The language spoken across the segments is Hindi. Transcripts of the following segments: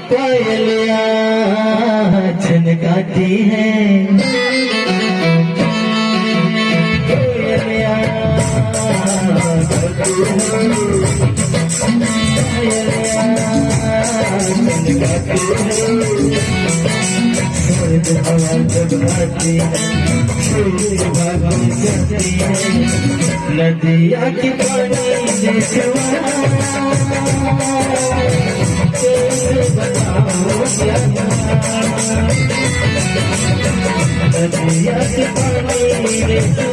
पायलिया छनकाती है, पायलिया छनकाती है, नदिया की पानी जैसे नदिया की पानी बताओ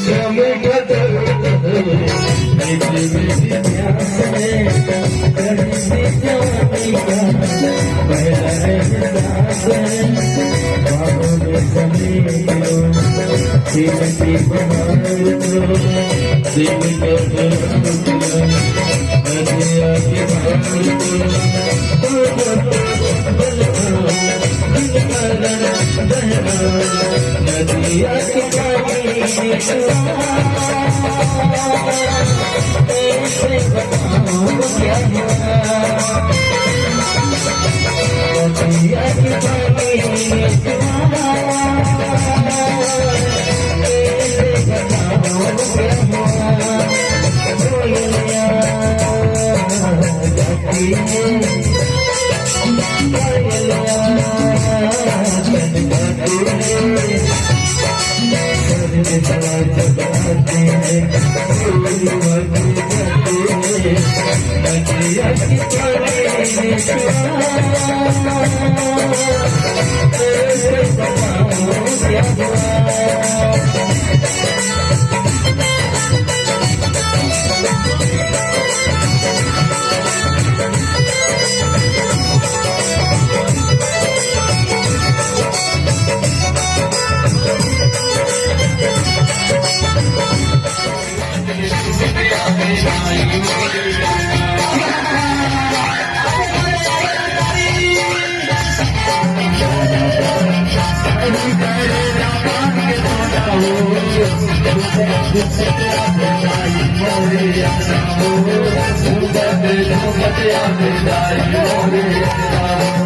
क्या मीठा मीठा मीठी मीठी प्यास है, कहीं से जाने का पहला एहसास है, बाहों में समेटो खिलती बहार को, दिल को बुलाओ नदिया की बहार को, नदिया की पानी ऐसे बताओ क्या नदिया की पानी ऐसे बताओ क्या जाती है,